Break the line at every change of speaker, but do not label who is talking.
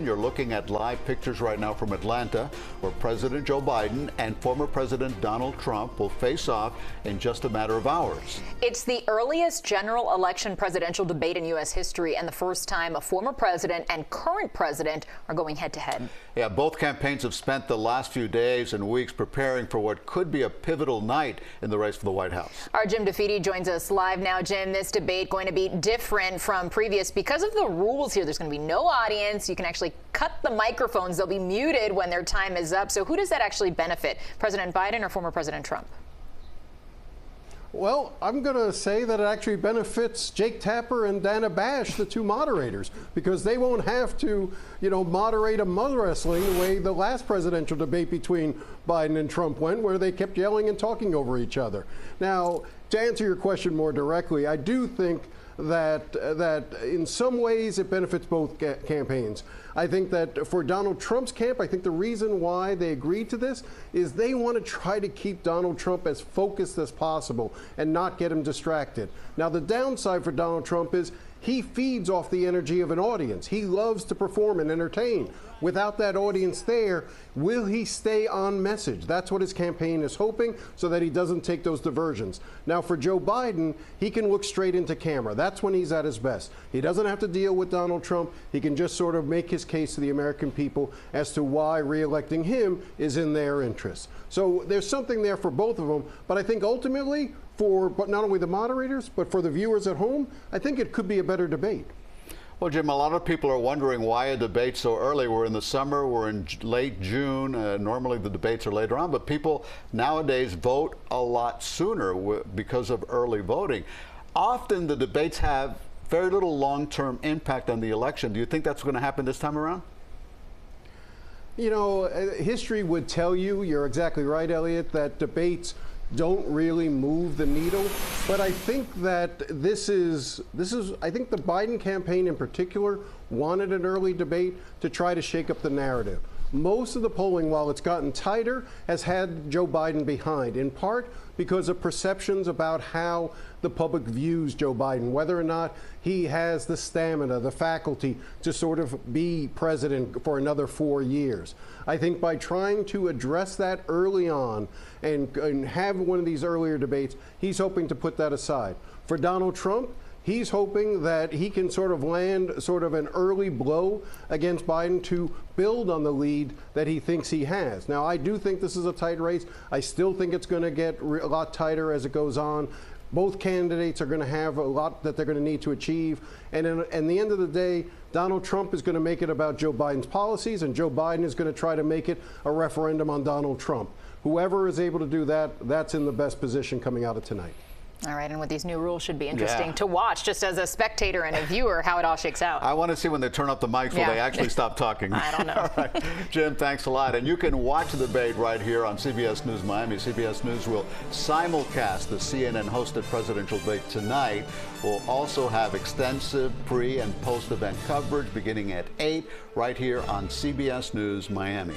You're looking at live pictures right now from Atlanta, where President Joe Biden and former President Donald Trump will face off in just a matter of hours.
It's the earliest general election presidential debate in U.S. history and the first time a former president and current president are going head-to-head.
Yeah, both campaigns have spent the last few days and weeks preparing for what could be a pivotal night in the race for the White House.
Our Jim DeFede joins us live now. Jim, this debate going to be different from previous because of the rules here. There's going to be no audience. You can actually cut the microphones. They'll be muted when their time is up. So who does that actually benefit, President Biden or former President Trump?
Well, I'm going to say that it actually benefits Jake Tapper and Dana Bash, the two moderators, because they won't have to, moderate a mud wrestling the way the last presidential debate between Biden and Trump went, where they kept yelling and talking over each other. Now, to answer your question more directly, I do think that in some ways it benefits both campaigns. I think that for Donald Trump's camp, I think the reason why they agreed to this is they want to try to keep Donald Trump as focused as possible and not get him distracted. Now, the downside for Donald Trump is he feeds off the energy of an audience. He loves to perform and entertain. Without that audience there, will he stay on message? That's what his campaign is hoping, so that he doesn't take those diversions. Now, for Joe Biden, he can look straight into camera. That's when he's at his best. He doesn't have to deal with Donald Trump. He can just sort of make his case to the American people as to why re-electing him is in their interest. So there's something there for both of them, but I think ultimately, but not only the moderators, but for the viewers at home, I think it could be a better debate.
Well, Jim, a lot of people are wondering why a debate so early. We're in the summer, we're in late June. Normally the debates are later on, but people nowadays vote a lot sooner because of early voting. Often the debates have very little long-term impact on the election. Do you think that's going to happen this time around?
History would tell you, you're exactly right, Elliot, that debates don't really move the needle. But I think that I think the Biden campaign in particular wanted an early debate to try to shake up the narrative. Most of the polling, while it's gotten tighter, has had Joe Biden behind, in part because of perceptions about how the public views Joe Biden, whether or not he has the stamina, the faculty to sort of be president for another 4 years. I think by trying to address that early on and have one of these earlier debates, he's hoping to put that aside. For Donald Trump, he's hoping that he can sort of land sort of an early blow against Biden to build on the lead that he thinks he has. Now, I do think this is a tight race. I still think it's going to get a lot tighter as it goes on. Both candidates are going to have a lot that they're going to need to achieve. And in the end of the day, Donald Trump is going to make it about Joe Biden's policies, and Joe Biden is going to try to make it a referendum on Donald Trump. Whoever is able to do that, that's in the best position coming out of tonight.
All right, and with these new rules, should be interesting to watch, just as a spectator and a viewer, how it all shakes out.
I want to see when they turn up the mics will they actually stop talking.
I don't know.
All right. Jim, thanks a lot. And you can watch the debate right here on CBS News Miami. CBS News will simulcast the CNN-hosted presidential debate tonight. We'll also have extensive pre- and post-event coverage beginning at 8 right here on CBS News Miami.